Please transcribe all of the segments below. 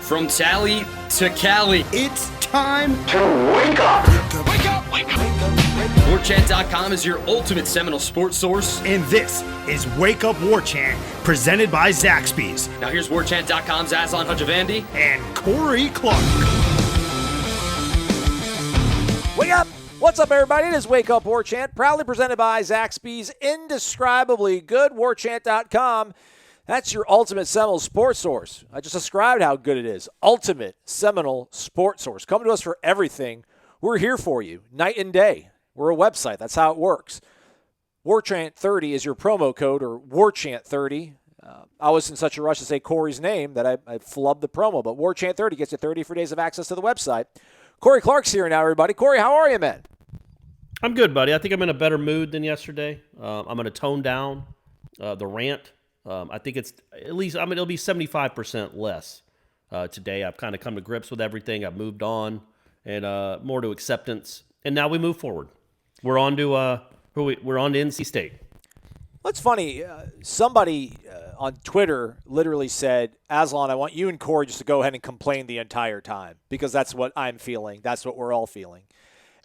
From Tally to Cali, It's time to wake up. Wake up! Wake up! Warchant.com is your ultimate Seminole sports source. And this is Wake Up Warchant, presented by Zaxby's Now here's Warchant.com's Aslan Hajavandi. and Corey Clark. Wake up! What's up, everybody? It is Wake Up Warchant, proudly presented by Zaxby's indescribably good Warchant.com. That's your ultimate Seminole sports source. I just described how good it is. Ultimate Seminole sports source. Come to us for everything. We're here for you, night and day. We're a website. That's how it works. Warchant30 is your promo code, or Warchant30. I was in such a rush to say Corey's name that I flubbed the promo, but Warchant30 gets you 30 free days of access to the website. Corey Clark's here now, everybody. Corey, how are you, man? I'm good, buddy. I think I'm in a better mood than yesterday. I'm going to tone down the rant. I think it's at least, it'll be 75% less today. I've kind of come to grips with everything. I've moved on and more to acceptance. And now we move forward. We're on to NC State. What's funny, somebody on Twitter literally said, Aslan, I want you and Corey just to go ahead and complain the entire time because that's what I'm feeling. That's what we're all feeling.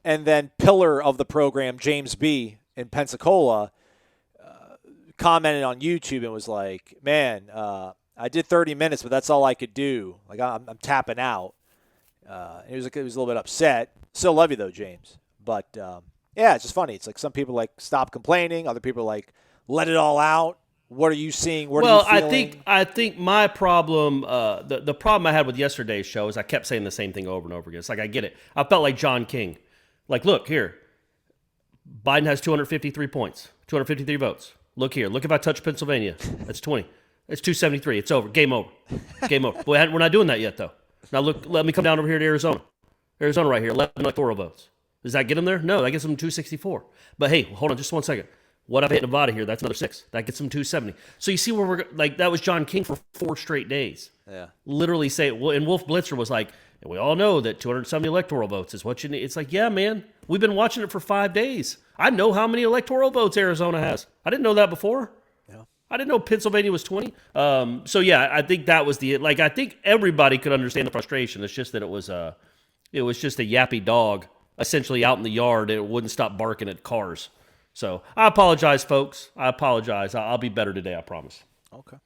And then pillar of the program, James B. in Pensacola, commented on YouTube and was like, man, I did 30 minutes, but that's all I could do. Like, I'm tapping out. He was a little bit upset. Still love you, though, James. But, yeah, it's just funny. It's like some people, like, stop complaining. Other people, like, let it all out. What are you seeing? What are you feeling? I think my problem, the problem I had with yesterday's show is I kept saying the same thing over and over again. It's like, I get it. I felt like John King. Like, look, here. Biden has 253 points, 253 votes. Look here. Look if I touch Pennsylvania. That's 20. It's 273. It's over. Game over. Game over. We're not doing that yet, though. Now, look, let me come down over here to Arizona. Arizona right here, 11 electoral votes. Does that get them there? No, that gets them 264. But, hey, hold on just 1 second. What if I hit Nevada here? That's another 6. That gets them 270. So you see where we're – like, that was John King for 4 straight days. Yeah. Literally say – well, and Wolf Blitzer was like, we all know that 270 electoral votes is what you need. It's like, yeah, man. We've been watching it for 5 days. I know how many electoral votes Arizona has. I didn't know that before. Yeah. I didn't know Pennsylvania was 20. So, yeah, I think that was the – like, I think everybody could understand the frustration. It's just that it was just a yappy dog essentially out in the yard and it wouldn't stop barking at cars. So I apologize, folks. I apologize. I'll be better today, I promise. Okay.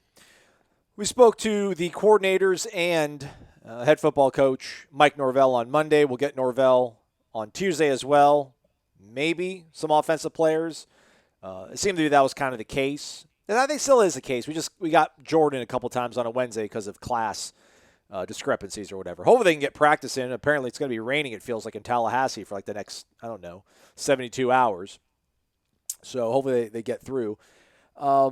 We spoke to the coordinators and head football coach Mike Norvell on Monday. We'll get Norvell on Tuesday as well. Maybe some offensive players. It seemed to be that was kind of the case. And I think still is the case. We got Jordan a couple times on a Wednesday because of class discrepancies or whatever. Hopefully they can get practice in. Apparently it's going to be raining, it feels like, in Tallahassee for like the next, 72 hours. So hopefully they get through. I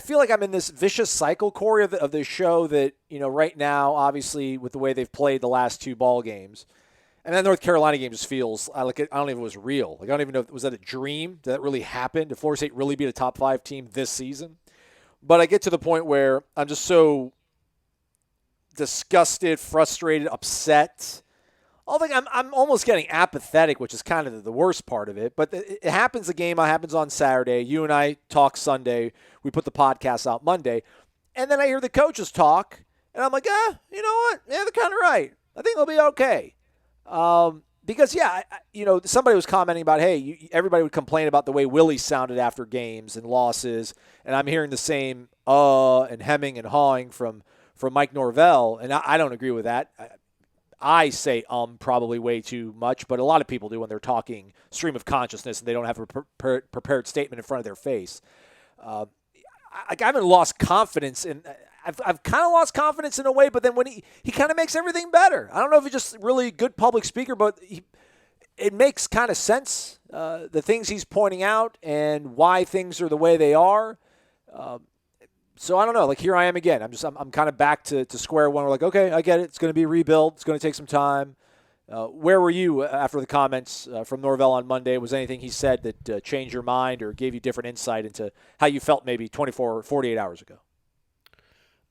feel like I'm in this vicious cycle, Corey, of the show that, right now, obviously, with the way they've played the last 2 ball games. And that North Carolina game just feels, I don't know if it was real. Like, I don't even know, was that a dream? Did that really happen? Did Florida State really beat a top 5 team this season? But I get to the point where I'm just so disgusted, frustrated, upset. I think I'm almost getting apathetic, which is kind of the worst part of it. But it happens, the game happens on Saturday. You and I talk Sunday. We put the podcast out Monday. And then I hear the coaches talk, and I'm like, you know what? Yeah, they're kind of right. I think they'll be okay. Because, somebody was commenting about, hey, everybody would complain about the way Willie sounded after games and losses. And I'm hearing the same and hemming and hawing from Mike Norvell. And I don't agree with that. I say probably way too much, but a lot of people do when they're talking stream of consciousness and they don't have a prepared statement in front of their face. I haven't lost confidence in. I've kind of lost confidence in a way, but then when he kind of makes everything better. I don't know if he's just really good public speaker, but it makes kind of sense, the things he's pointing out and why things are the way they are. So I don't know. Like, here I am again. I'm kind of back to square one. We're like, okay, I get it. It's going to be a rebuild. It's going to take some time. Where were you after the comments from Norvell on Monday? Was anything he said that changed your mind or gave you different insight into how you felt maybe 24 or 48 hours ago?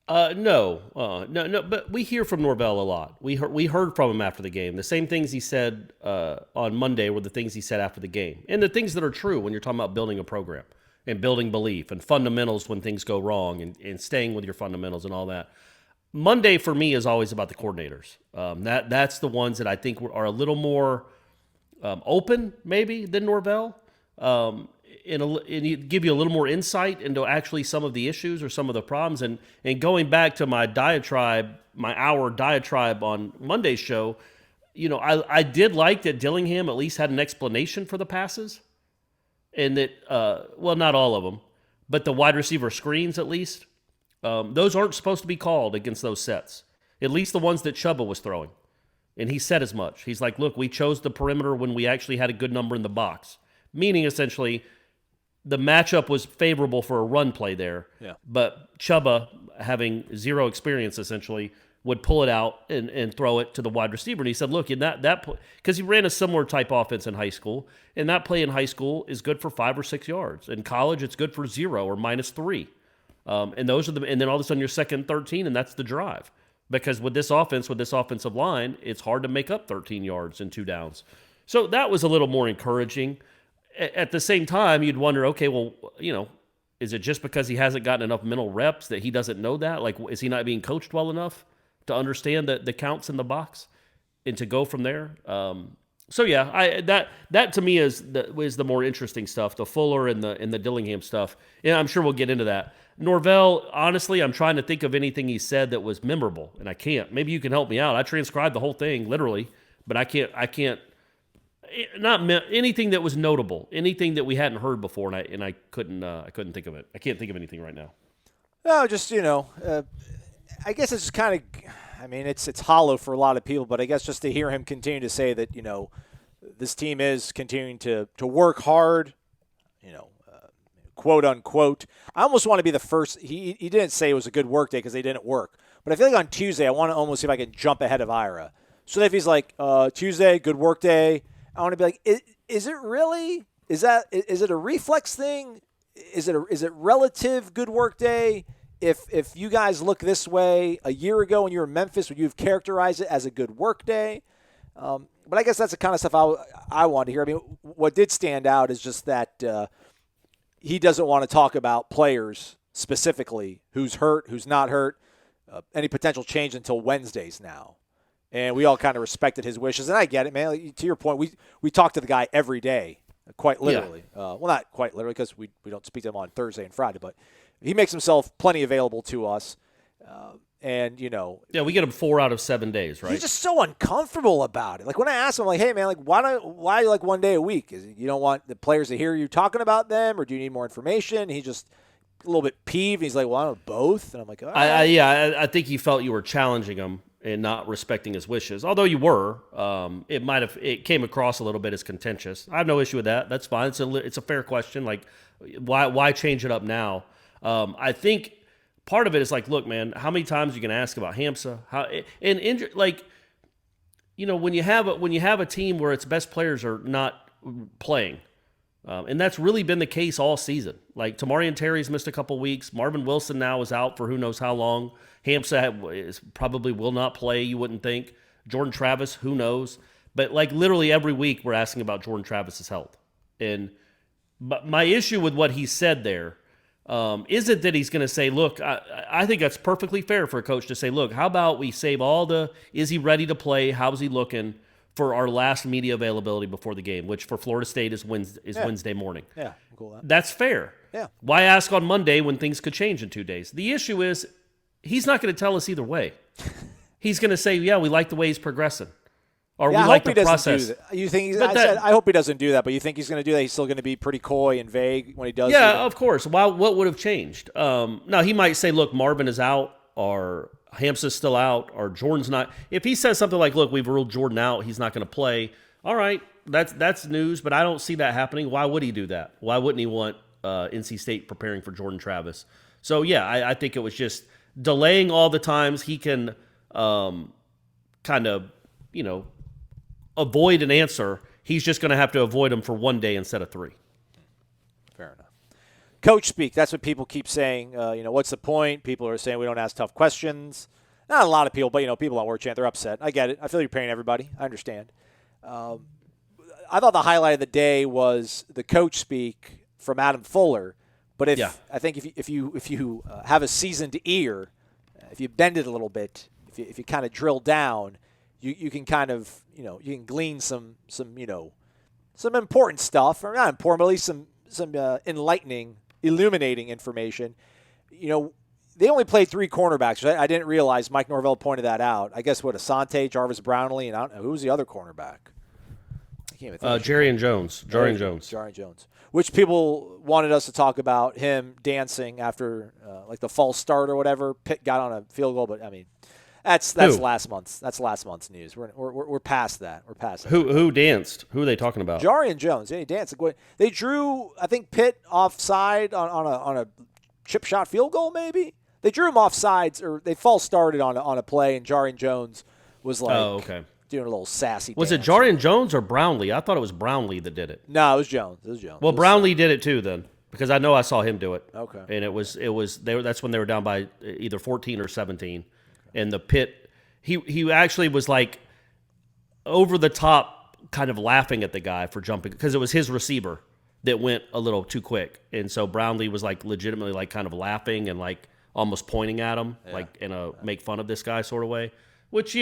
No. But we hear from Norvell a lot. We heard from him after the game. The same things he said on Monday were the things he said after the game, and the things that are true when you're talking about building a program. and building belief and fundamentals when things go wrong and staying with your fundamentals and all that. Monday for me is always about the coordinators. That's the ones that I think are a little more open maybe than Norvell. And give you a little more insight into actually some of the issues or some of the problems. And going back to my hour diatribe on Monday's show, I did like that Dillingham at least had an explanation for the passes. And that, not all of them, but the wide receiver screens at least, those aren't supposed to be called against those sets. At least the ones that Chuba was throwing. And he said as much. He's like, look, we chose the perimeter when we actually had a good number in the box. Meaning essentially the matchup was favorable for a run play there. Yeah. But Chuba, having zero experience essentially, would pull it out and throw it to the wide receiver. And he said, look, in that because he ran a similar type offense in high school, and that play in high school is good for 5 or 6 yards. In college, it's good for 0 or -3. And those are and then all of a sudden you're second and 13, and that's the drive. Because with this offensive line, it's hard to make up 13 yards in 2 downs. So that was a little more encouraging. At the same time, you'd wonder, okay, well, is it just because he hasn't gotten enough mental reps that he doesn't know that? Like, is he not being coached well enough to understand the counts in the box and to go from there? So yeah, that to me is the more interesting stuff, the Fuller and the Dillingham stuff. And I'm sure we'll get into that. Norvell, honestly, I'm trying to think of anything he said that was memorable, and I can't. Maybe you can help me out. I transcribed the whole thing literally, but I can't. Not anything that was notable, anything that we hadn't heard before, and I couldn't think of it. I can't think of anything right now. No, just I guess it's just kind of, it's hollow for a lot of people, but I guess just to hear him continue to say that this team is continuing to work hard, quote unquote. I almost want to be the first. He didn't say it was a good work day because they didn't work, but I feel like on Tuesday I want to almost see if I can jump ahead of Ira. So if he's like Tuesday, good work day. I want to be like, is it really? Is it a reflex thing? Is it relative good work day? If you guys look this way a year ago when you were in Memphis, would you have characterized it as a good work day? But I guess that's the kind of stuff I want to hear. I mean, what did stand out is just that he doesn't want to talk about players specifically, who's hurt, who's not hurt, any potential change until Wednesdays now. And we all kind of respected his wishes. And I get it, man. Like, to your point, we talk to the guy every day, quite literally. Yeah. Well, not quite literally because we don't speak to him on Thursday and Friday, but he makes himself plenty available to us. And, Yeah, we get him 4 out of 7 days, right? He's just so uncomfortable about it. Like, when I ask him, like, hey, man, like, why like 1 day a week? Is it you don't want the players to hear you talking about them, or do you need more information? He's just a little bit peeved. He's like, well, I don't know, both. And I'm like, all right. I think he felt you were challenging him and not respecting his wishes. Although you were, it came across a little bit as contentious. I have no issue with that. That's fine. It's a fair question. Like, why change it up now? I think part of it is like, look, man, how many times are you going to ask about Hamsa? When you have a team where its best players are not playing, and that's really been the case all season. Like, Tamarian Terry's missed a couple weeks. Marvin Wilson now is out for who knows how long. Hamsa probably will not play, you wouldn't think. Jordan Travis, who knows? But, like, literally every week we're asking about Jordan Travis's health. But my issue with what he said there isn't that he's going to say, look, I think that's perfectly fair for a coach to say, look, how about we save is he ready to play? How's he looking for our last media availability before the game, which for Florida State is Wednesday morning. Yeah, cool. That. That's fair. Yeah. Why ask on Monday when things could change in 2 days? The issue is he's not going to tell us either way. He's going to say, yeah, we like the way he's progressing. Or we like the process. You think I hope he doesn't do that, but you think he's going to do that? He's still going to be pretty coy and vague when he does. Yeah, of course. What would have changed? Now, he might say, look, Marvin is out, or Hamsa's still out, or Jordan's not. If he says something like, look, we've ruled Jordan out, he's not going to play, all right, that's news, but I don't see that happening. Why would he do that? Why wouldn't he want NC State preparing for Jordan Travis? So, yeah, I think it was just delaying all the times he can kind of, avoid an answer. He's just going to have to avoid them for 1 day instead of 3. Fair enough. Coachspeak, that's what people keep saying. What's the point? People are saying we don't ask tough questions. Not a lot of people, but, people on Warchant, they're upset. I get it. I feel you're paying everybody. I understand. I thought the highlight of the day was the Coachspeak from Adam Fuller, But I think if you have a seasoned ear, if you bend it a little bit, if you kind of drill down, you can kind of you can glean some important stuff, or not important, but at least some enlightening, illuminating information. They only played 3 cornerbacks. I didn't realize Mike Norvell pointed that out. I guess Asante, Jarvis Brownlee, and I don't know who's the other cornerback. I can't even think. Jarian Jones. Which people wanted us to talk about him dancing after like the false start or whatever. Pitt got on a field goal, but I mean, that's last month's news. We're past that. We're past that. Who danced? Who are they talking about? Jarian Jones. Yeah, he danced. They drew, I think, Pitt offside on a chip shot field goal. Maybe they drew him offsides, or they false started on a play, and Jarian Jones was like doing a little sassy. Was dance. it Jarian Jones or Brownlee? I thought it was Brownlee that did it. No, it was Jones. Well, Brownlee did it too then, because I know I saw him do it. Okay. And that's when they were down by either 14 or 17. And the Pitt, he actually was like over the top, kind of laughing at the guy for jumping, because it was his receiver that went a little too quick. And so Brownlee was like legitimately like kind of laughing and like almost pointing at him, like in a make fun of this guy sort of way, which,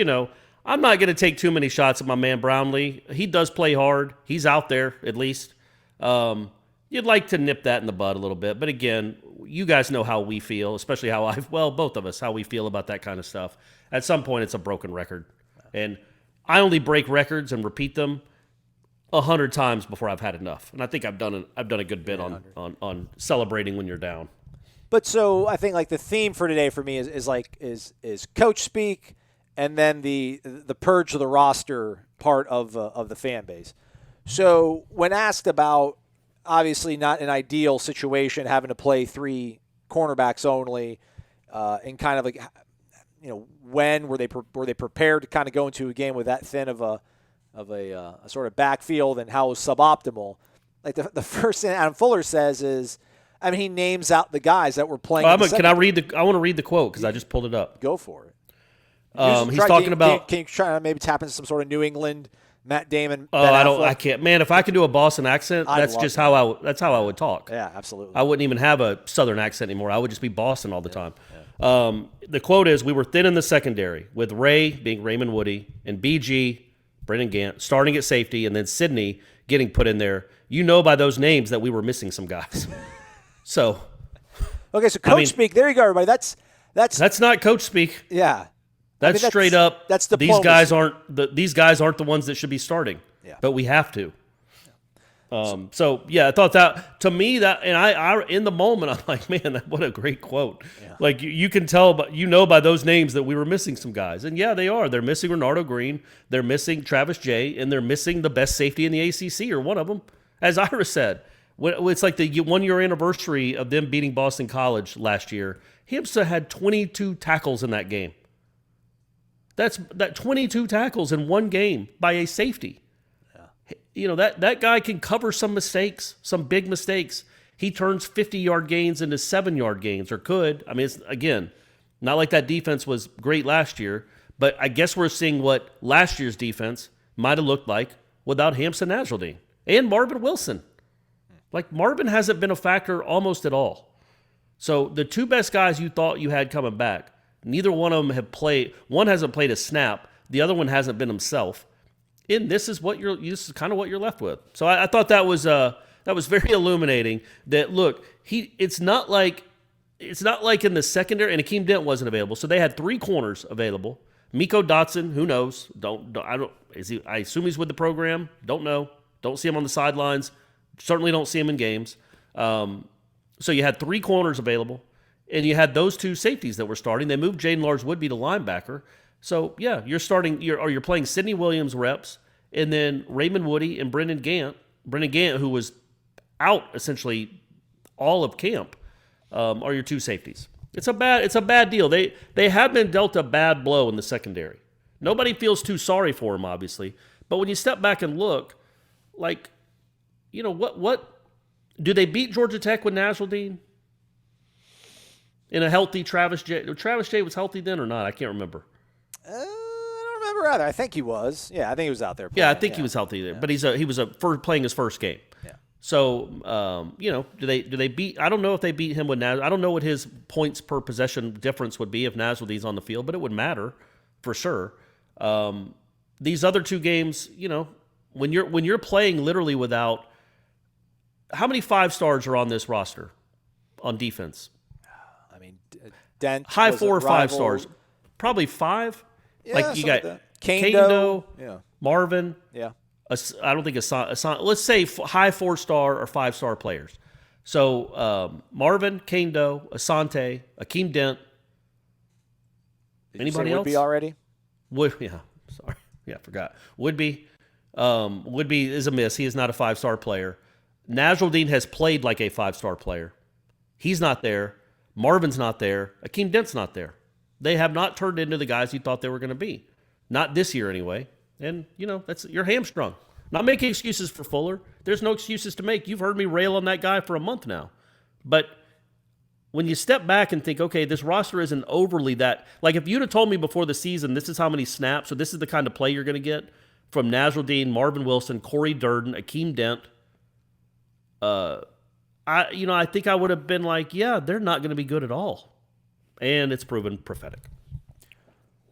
I'm not going to take too many shots at my man Brownlee. He does play hard. He's out there at least. You'd like to nip that in the bud a little bit. But again, you guys know how we feel, especially both of us, how we feel about that kind of stuff. At some point, it's a broken record. And I only break records and repeat them 100 times before I've had enough. And I think I've done a good bit on celebrating when you're down. But so I think like the theme for today for me is Coachspeak, and then the purge of the roster part of the fan base. So when asked about, obviously not an ideal situation, having to play 3 cornerbacks only, and kind of like, when were they prepared to kind of go into a game with that thin of a sort of backfield, and how it was suboptimal? Like the first thing Adam Fuller says is, he names out the guys that were playing. I want to read the quote because I just pulled it up. Go for it. He's talking about. Can you try to maybe tap into some sort of New England Matt Damon? Oh, I can't. Man, if I could do a Boston accent, that's how I would talk. Yeah, absolutely. I wouldn't even have a Southern accent anymore. I would just be Boston all the time. Yeah. The quote is, "We were thin in the secondary, with Ray being Raymond Woody and BG, Brendan Gant, starting at safety, and then Sidney getting put in there. By those names that we were missing some guys." So. Okay, so Coachspeak. There you go, everybody. That's not Coachspeak. Yeah. That's straight up. That's these guys aren't the ones that should be starting. Yeah. But we have to. So I thought that, to me, that, and I in the moment I'm like, man, what a great quote. Yeah. Like you can tell, but by those names that we were missing some guys, and they are. They're missing Renardo Green, they're missing Travis Jay, and they're missing the best safety in the ACC, or one of them, as Ira said. It's like the 1-year anniversary of them beating Boston College last year. Himsa had 22 tackles in that game. That's 22 tackles in one game by a safety. Yeah. That guy can cover some mistakes, some big mistakes. He turns 50-yard gains into 7-yard gains, or could. It's, again, not like that defense was great last year, but I guess we're seeing what last year's defense might have looked like without Hamza Nasruddin and Marvin Wilson. Like, Marvin hasn't been a factor almost at all. So the 2 best guys you thought you had coming back, neither one of them have played. One hasn't played a snap. The other one hasn't been himself. And this is kind of what you're left with. So I thought that was very illuminating. That, look, it's not like in the secondary, and Akeem Dent wasn't available. So they had 3 corners available. Miko Dotson, who knows? I assume he's with the program. Don't know. Don't see him on the sidelines. Certainly don't see him in games. So you had 3 corners available, and you had those 2 safeties that were starting. They moved Jaden Lars-Woodby to linebacker. So, you're playing Sidney Williams reps, and then Raymond Woody and Brendan Gant, who was out essentially all of camp, are your 2 safeties. It's a bad deal. They have been dealt a bad blow in the secondary. Nobody feels too sorry for him, obviously. But when you step back and look, like, what do they beat Georgia Tech with Nasruddin? In a healthy Travis Jay? Travis Jay was healthy then or not? I can't remember. I don't remember either. I think he was. Yeah, I think he was out there playing. Yeah, I think he was healthy there. But he was playing his first game. Yeah. So, do they beat? I don't know if they beat him with Naz. I don't know what his points per possession difference would be if Nasruddin's on the field, but it would matter for sure. These other two games, when you're playing literally without, how many 5-stars are on this roster on defense? I mean, Dent high was 4 or 5 rival. stars, probably 5. Yeah, like you got like Kando, yeah, Marvin. yeah. I don't think let's say high 4-star or 5-star players. So Marvin, Kando, Asante, Akeem Dent. Anybody else? Would be already? Sorry. Yeah, I forgot. Would be is a miss. He is not a 5-star player. Nasruddin has played like a 5-star player. He's not there. Marvin's not there. Akeem Dent's not there. They have not turned into the guys you thought they were going to be. Not this year anyway. And, you're hamstrung. Not making excuses for Fuller. There's no excuses to make. You've heard me rail on that guy for a month now. But when you step back and think, okay, this roster isn't overly that. Like if you'd have told me before the season, this is how many snaps, or this is the kind of play you're going to get from Nasruddin, Marvin Wilson, Corey Durden, Akeem Dent, I think I would have been like, yeah, they're not going to be good at all. And it's proven prophetic.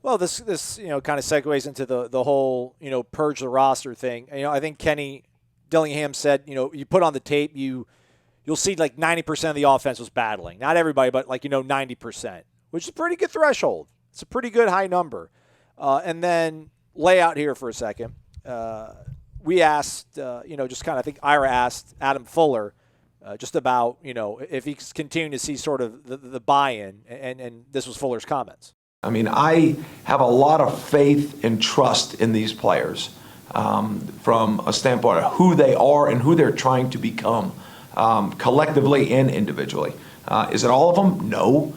Well, this kind of segues into the whole purge the roster thing. I think Kenny Dillingham said you put on the tape you'll see like 90% of the offense was battling. Not everybody, but 90%, which is a pretty good threshold. It's a pretty good high number. And then lay out here for a second. We asked just kind of I think Ira asked Adam Fuller just about if he's continuing to see sort of the buy-in, and this was Fuller's comments. I mean, I have a lot of faith and trust in these players from a standpoint of who they are and who they're trying to become, collectively and individually. Is it all of them? No,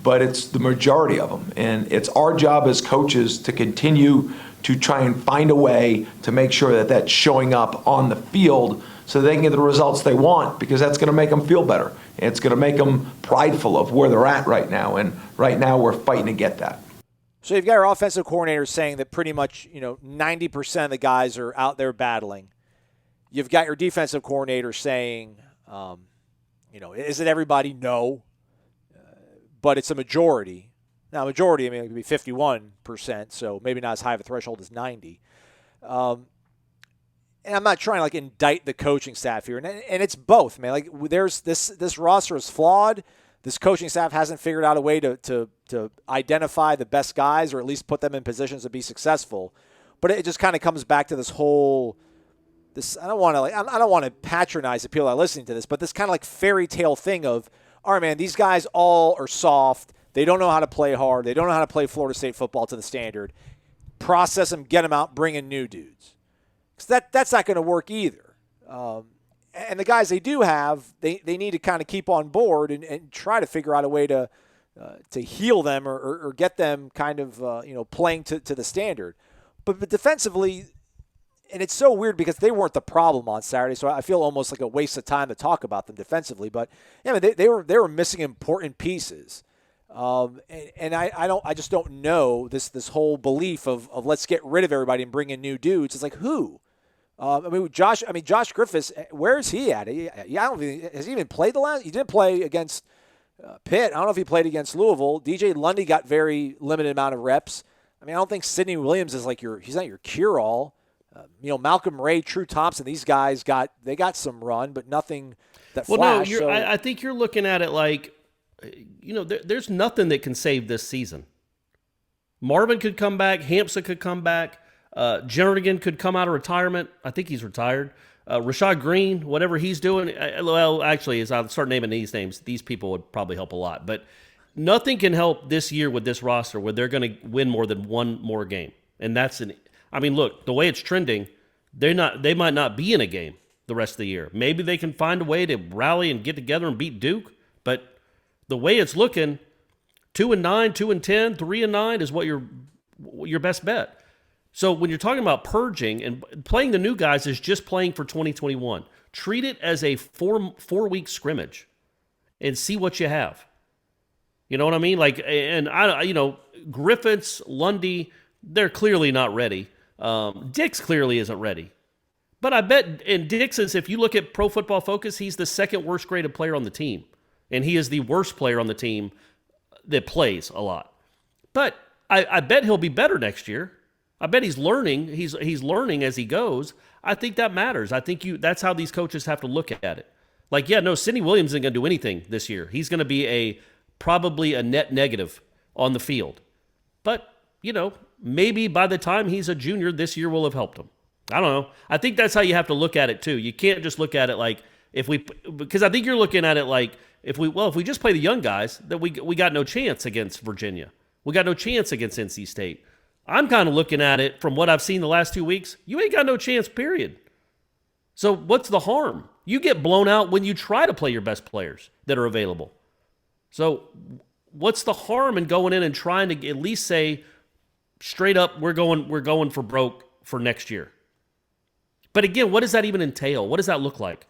but it's the majority of them. And it's our job as coaches to continue to try and find a way to make sure that that's showing up on the field so they can get the results they want, because that's going to make them feel better. It's going to make them prideful of where they're at right now, and right now we're fighting to get that. So you've got your offensive coordinator saying that pretty much 90% of the guys are out there battling. You've got your defensive coordinator saying, is it everybody? No, but it's a majority. Now, majority, it could be 51%, so maybe not as high of a threshold as 90. And I'm not trying to indict the coaching staff here, and it's both, man. There's this roster is flawed. This coaching staff hasn't figured out a way to identify the best guys, or at least put them in positions to be successful. But it just kind of comes back to this whole I don't want to patronize the people that are listening to this, but this kind of fairy tale thing of, all right, man, these guys all are soft. They don't know how to play hard. They don't know how to play Florida State football to the standard. Process them, get them out, bring in new dudes. Because that's not going to work either. And the guys they do have, they need to kind of keep on board and try to figure out a way to heal them or get them kind of playing to the standard. But defensively, and it's so weird because they weren't the problem on Saturday, so I feel almost like a waste of time to talk about them defensively. But yeah, they were missing important pieces. And I just don't know this whole belief of let's get rid of everybody and bring in new dudes. It's like, who? Josh Griffiths, where is he at? I don't think, has he even played he didn't play against Pitt. I don't know if he played against Louisville. DJ Lundy got very limited amount of reps. I don't think Sidney Williams is he's not your cure-all. Malcolm Ray, True Thompson, these guys got some run, but nothing that flashed. No, I think you're looking at it there's nothing that can save this season. Marvin could come back. Hampson could come back. Jernigan could come out of retirement. I think he's retired. Rashad Green, whatever he's doing. Actually, as I start naming these names, these people would probably help a lot. But nothing can help this year with this roster where they're going to win more than one more game. And look, the way it's trending, they might not be in a game the rest of the year. Maybe they can find a way to rally and get together and beat Duke. But the way it's looking, 2-9, 2-10, 3-9 is what your best bet. So when you're talking about purging and playing the new guys is just playing for 2021. Treat it as a four-week scrimmage and see what you have. You know what I mean? Griffiths, Lundy, they're clearly not ready. Dix clearly isn't ready. But I bet in Dixon's, if you look at Pro Football Focus, he's the second worst graded player on the team. And he is the worst player on the team that plays a lot. But I bet he'll be better next year. I bet he's learning. He's learning as he goes. I think that matters. I think that's how these coaches have to look at it. Like, yeah, no, Sidney Williams isn't going to do anything this year. He's going to be probably a net negative on the field. But, maybe by the time he's a junior, this year will have helped him. I don't know. I think that's how you have to look at it too. You can't just look at it like because I think you're looking at it like if we just play the young guys, then we got no chance against Virginia. We got no chance against NC State. I'm kind of looking at it from what I've seen the last 2 weeks. You ain't got no chance, period. So what's the harm? You get blown out when you try to play your best players that are available. So what's the harm in going in and trying to at least say straight up we're going for broke for next year? But again, what does that even entail? What does that look like?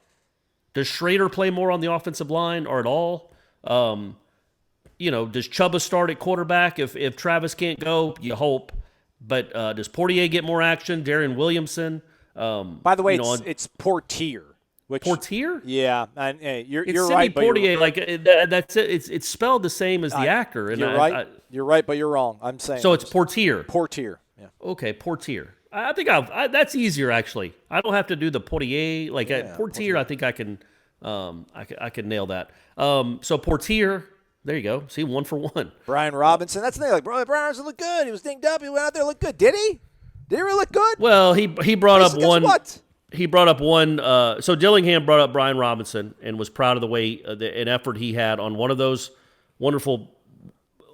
Does Schrader play more on the offensive line or at all? Does Chubba start at quarterback if Travis can't go? You hope. But does Portier get more action? Darren Williamson? By the way, it's Portier. Portier? Yeah, and you're Sidney right. Portier, that's it. It's spelled the same as the actor. And you're right. You're right, but you're wrong. I'm saying so. It's Portier. Portier. Yeah. Okay, Portier. I think that's easier actually. I don't have to do the Portier Portier. I think I can nail that. So Portier, there you go. See, 1 for 1. Brian Robinson. That's the thing. Like Brian Robinson looked good. He was dinged up. He went out there, looked good. Did he? Did he really look good? Well, he brought up one. What? He brought up one. So Dillingham brought up Brian Robinson and was proud of the way an effort he had on one of those wonderful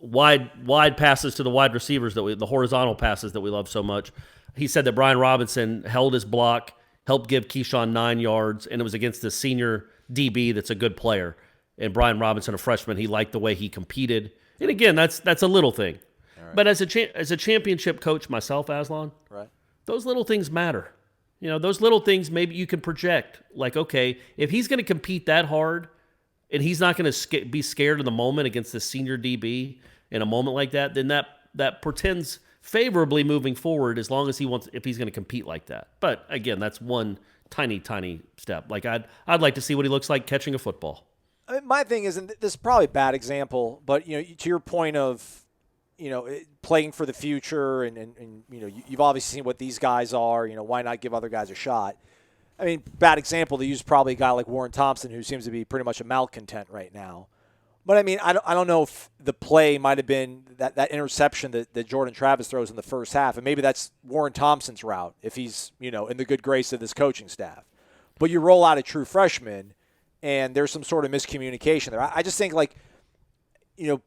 wide passes to the wide receivers the horizontal passes that we love so much. He said that Brian Robinson held his block, helped give Keyshawn 9 yards, and it was against the senior DB that's a good player. And Brian Robinson, a freshman, he liked the way he competed. And again, that's a little thing. Right. But as a championship coach myself, Aslan, right, those little things matter. Those little things maybe you can project. Like, okay, if he's going to compete that hard and he's not going to be scared in the moment against the senior DB in a moment like that, then that portends favorably moving forward as long as if he's going to compete like that. But again, that's one tiny step. Like I'd like to see what he looks like catching a football. I mean, my thing is, and this is probably a bad example, but to your point of playing for the future, and you've obviously seen what these guys are. Why not give other guys a shot? I mean, bad example to use probably a guy like Warren Thompson, who seems to be pretty much a malcontent right now. But I mean, I don't know if the play might have been that interception that Jordan Travis throws in the first half, and maybe that's Warren Thompson's route if he's in the good grace of this coaching staff. But you roll out a true freshman, and there's some sort of miscommunication there. I just think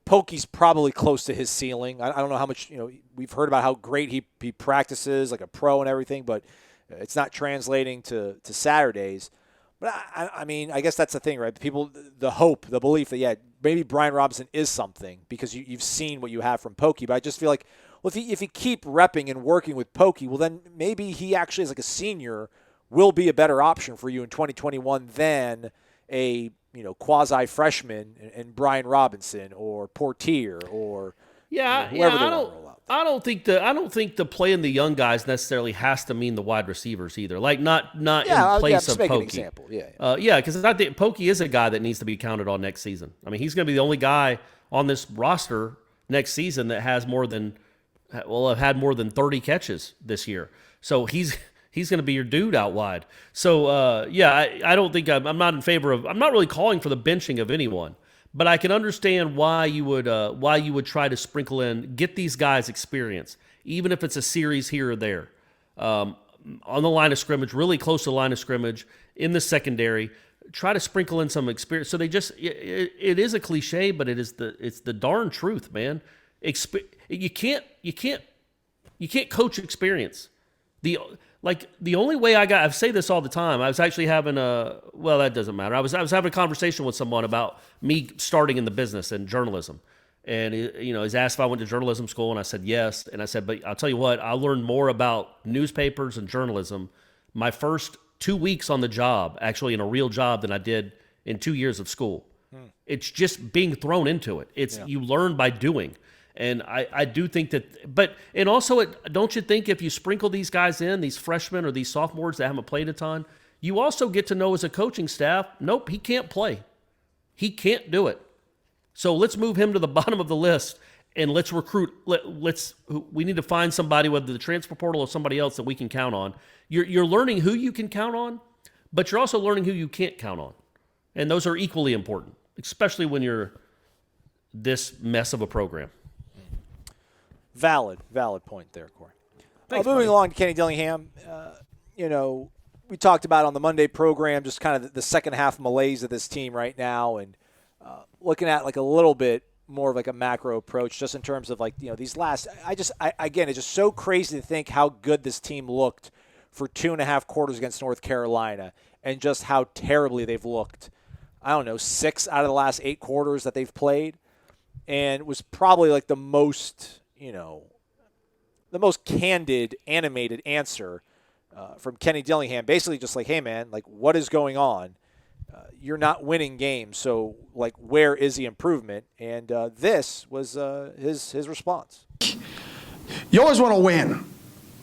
Pokey's probably close to his ceiling. I don't know how much we've heard about how great he practices like a pro and everything, but it's not translating to Saturdays. But I mean, I guess that's the thing, right? The hope, the belief that, maybe Brian Robinson is something because you've seen what you have from Pokey. But I just feel like, well, if you keep repping and working with Pokey, well, then maybe he actually, as like a senior, will be a better option for you in 2021 than a quasi freshman and Brian Robinson or Portier or whoever they want to roll out. I don't think the playing the young guys necessarily has to mean the wide receivers either. Like not in place of Pokey. An example. Because I think Pokey is a guy that needs to be counted on next season. I mean, he's going to be the only guy on this roster next season that has had more than 30 catches this year. So he's going to be your dude out wide. So I don't think I'm not in favor of. I'm not really calling for the benching of anyone. But I can understand why you would try to sprinkle in, get these guys experience, even if it's a series here or there, on the line of scrimmage, really close to the line of scrimmage, in the secondary. Try to sprinkle in some experience. So it is a cliche, but it's the darn truth, man. You can't coach experience. The only way I say this all the time. I was actually having that doesn't matter. I was having a conversation with someone about me starting in the business and journalism, and he's asked if I went to journalism school, and I said yes, and I said, but I'll tell you what, I learned more about newspapers and journalism my first 2 weeks on the job, actually in a real job, than I did in 2 years of school. It's just being thrown into it. You learn by doing. And I do think that, and also, don't you think if you sprinkle these guys in, these freshmen or these sophomores that haven't played a ton, you also get to know as a coaching staff, nope, he can't play. He can't do it. So let's move him to the bottom of the list and let's recruit. We need to find somebody, whether the transfer portal or somebody else that we can count on. You're learning who you can count on, but you're also learning who you can't count on. And those are equally important, especially when you're this mess of a program. Valid point there, Corey. Thanks, moving buddy. along to Kenny Dillingham, we talked about on the Monday program just kind of the second half malaise of this team right now, and looking at like a little bit more of like a macro approach, just in terms of like these last. Again, it's just so crazy to think how good this team looked for 2.5 quarters against North Carolina, and just how terribly they've looked. I don't know, 6 out of the last 8 quarters that they've played, and was probably like the most candid, animated answer from Kenny Dillingham. Basically just like, hey, man, like, what is going on? You're not winning games, so, like, where is the improvement? And this was his response. You always want to win.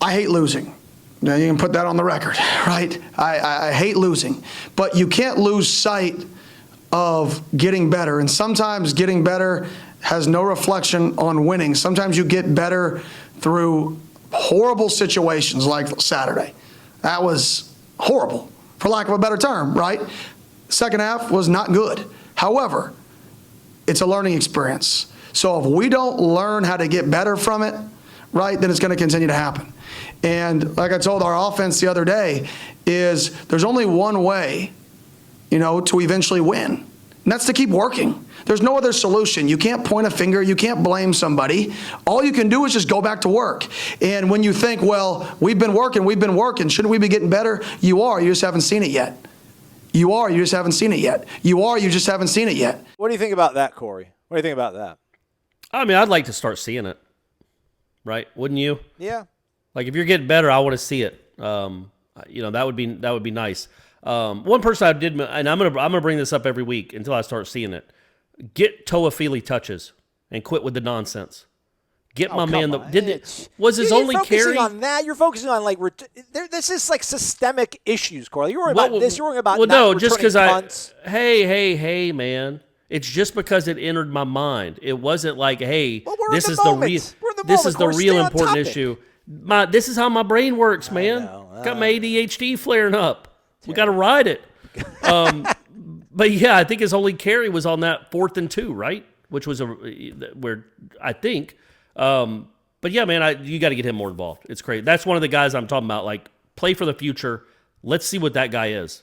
I hate losing. Now, you can put that on the record, right? I hate losing. But you can't lose sight of getting better. And sometimes getting better has no reflection on winning. Sometimes you get better through horrible situations like Saturday. That was horrible, for lack of a better term, right? Second half was not good. However, it's a learning experience. So if we don't learn how to get better from it, right, then it's going to continue to happen. And like I told our offense the other day, is there's only one way, to eventually win. And that's to keep working. There's no other solution. You can't point a finger. You can't blame somebody. All you can do is just go back to work. And when you think, well, we've been working. Shouldn't we be getting better? You are. You just haven't seen it yet. You are. You just haven't seen it yet. You are. You just haven't seen it yet. What do you think about that, Corey? What do you think about that? I mean, I'd like to start seeing it. Right? Wouldn't you? Yeah. Like, if you're getting better, I want to see it. That would be nice. One person I did, and I'm gonna bring this up every week until I start seeing it. Get Toafili touches and quit with the nonsense. Get my man. Was his only carry on that? You're focusing on like this is like systemic issues, Corey. You're worrying about this. You're worrying about just because hey, man. It's just because it entered my mind. It wasn't like, hey, this is the real important issue. This is how my brain works, man. Got my ADHD flaring up. We got to ride it. But yeah, I think his only carry was on that 4th and 2, right? Which was where I think. But yeah, man, you got to get him more involved. It's crazy. That's one of the guys I'm talking about. Like, play for the future. Let's see what that guy is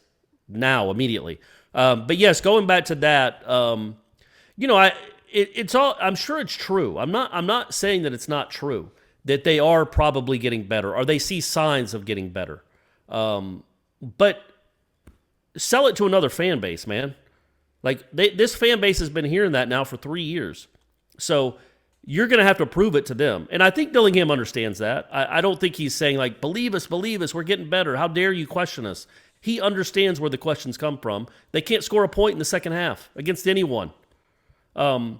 now, immediately. But yes, going back to that, it's all. I'm sure it's true. I'm not saying that it's not true that they are probably getting better or they see signs of getting better. But sell it to another fan base, man. Like this fan base has been hearing that now for 3 years, so you're going to have to prove it to them. And I think Dillingham understands that. I don't think he's saying like, believe us, we're getting better. How dare you question us? He understands where the questions come from. They can't score a point in the second half against anyone. And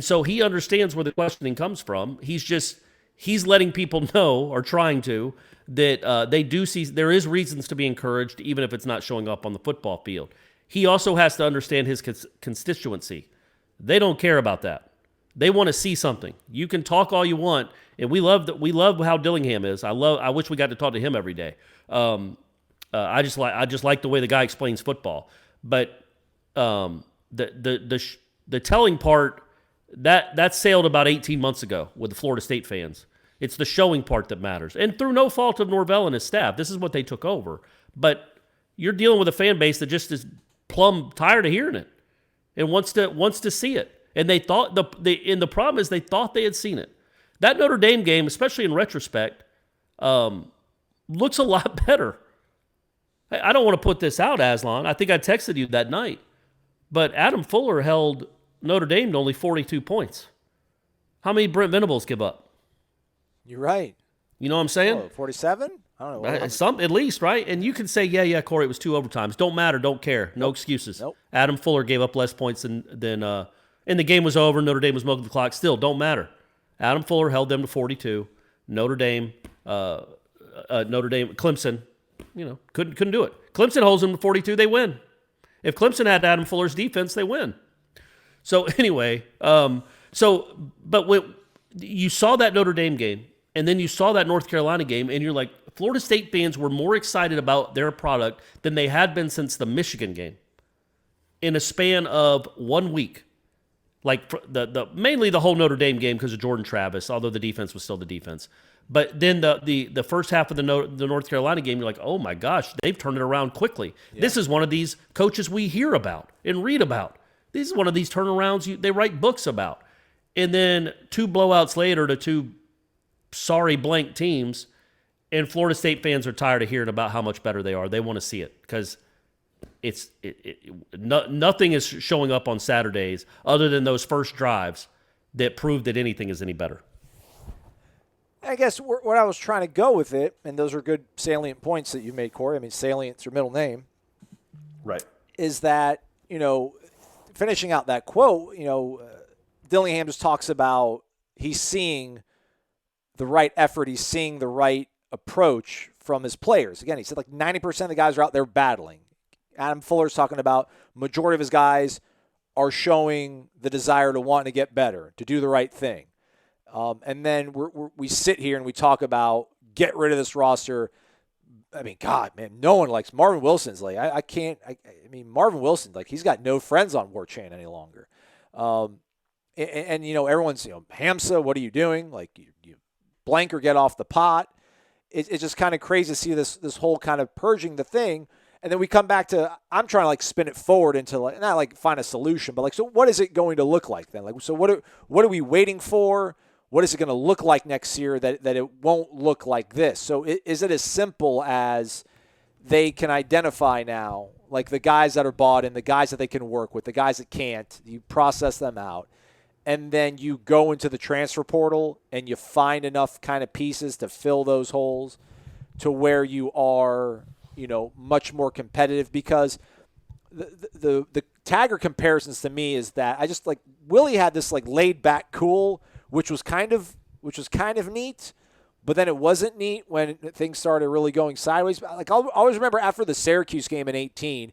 so he understands where the questioning comes from. He's letting people know, or trying to, that they do see there is reasons to be encouraged, even if it's not showing up on the football field. He also has to understand his constituency. They don't care about that. They want to see something. You can talk all you want, and we love how Dillingham is. I wish we got to talk to him every day. I just like the way the guy explains football. But the telling part that sailed about 18 months ago with the Florida State fans. It's the showing part that matters, and through no fault of Norvell and his staff. This is what they took over. But you're dealing with a fan base that just is plumb tired of hearing it and wants to see it. And they thought the problem is they thought they had seen it. That Notre Dame game, especially in retrospect, looks a lot better. I don't want to put this out, Aslan. I think I texted you that night. But Adam Fuller held Notre Dame to only 42 points. How many Brent Venables give up? You're right. You know what I'm saying? 47? I don't know. Some at least, right? And you can say, yeah, Corey, it was 2 overtimes. Don't matter. Don't care. No excuses. Nope. Adam Fuller gave up less points than and the game was over. Notre Dame was milking the clock. Still, don't matter. Adam Fuller held them to 42. Notre Dame, Clemson, couldn't do it. Clemson holds them to 42, they win. If Clemson had Adam Fuller's defense, they win. So anyway, but when you saw that Notre Dame game, and then you saw that North Carolina game, and you're like, Florida State fans were more excited about their product than they had been since the Michigan game in a span of 1 week. Like mainly the whole Notre Dame game because of Jordan Travis, although the defense was still the defense. But then the first half of the North Carolina game, you're like, oh my gosh, they've turned it around quickly. Yeah. This is one of these coaches we hear about and read about. This is one of these turnarounds they write books about. And then 2 blowouts later to 2 sorry blank teams, and Florida State fans are tired of hearing about how much better they are. They want to see it because nothing is showing up on Saturdays other than those first drives that prove that anything is any better. I guess what I was trying to go with it, and those are good salient points that you made, Corey. I mean, salient's your middle name. Right. Is that, finishing out that quote, Dillingham just talks about he's seeing the right effort, he's seeing the right approach from his players. Again, he said like 90% of the guys are out there battling. Adam Fuller's talking about majority of his guys are showing the desire to want to get better, to do the right thing. And then we sit here and we talk about get rid of this roster. I mean, God, man, no one likes Marvin Wilson's like, I Marvin Wilson, like he's got no friends on Warchant any longer. And everyone's, Hamza, what are you doing? Like you blank or get off the pot. It's just kind of crazy to see this whole kind of purging the thing. And then we come back to, I'm trying to like spin it forward into like, not like find a solution, but like, so what is it going to look like then? Like, so what are we waiting for? What is it going to look like next year that it won't look like this? So is it as simple as they can identify now, like the guys that are bought in, the guys that they can work with, the guys that can't, you process them out, and then you go into the transfer portal and you find enough kind of pieces to fill those holes to where you are, much more competitive? Because the Taggart comparisons to me is that I just like Willie had this like laid back cool, which was kind of neat, but then it wasn't neat when things started really going sideways. Like I'll always remember after the Syracuse game in 2018,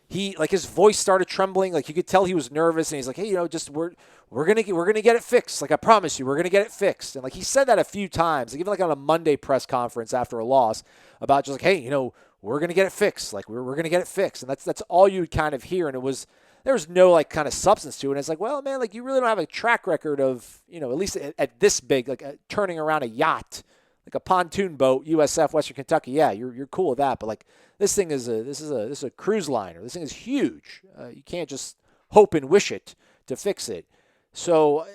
he like his voice started trembling, like you could tell he was nervous, and he's like, hey, just we're gonna get it fixed. Like I promise you, we're gonna get it fixed. And like he said that a few times, like even like on a Monday press conference after a loss about just like, hey, we're gonna get it fixed. Like we're gonna get it fixed, and that's all you would kind of hear, and there was no like kind of substance to it. And it's like, well, man, like you really don't have a track record of, at least at this big, like turning around a yacht, like a pontoon boat, USF, Western Kentucky. Yeah, you're cool with that. But like this is a cruise liner. This thing is huge. You can't just hope and wish it to fix it. So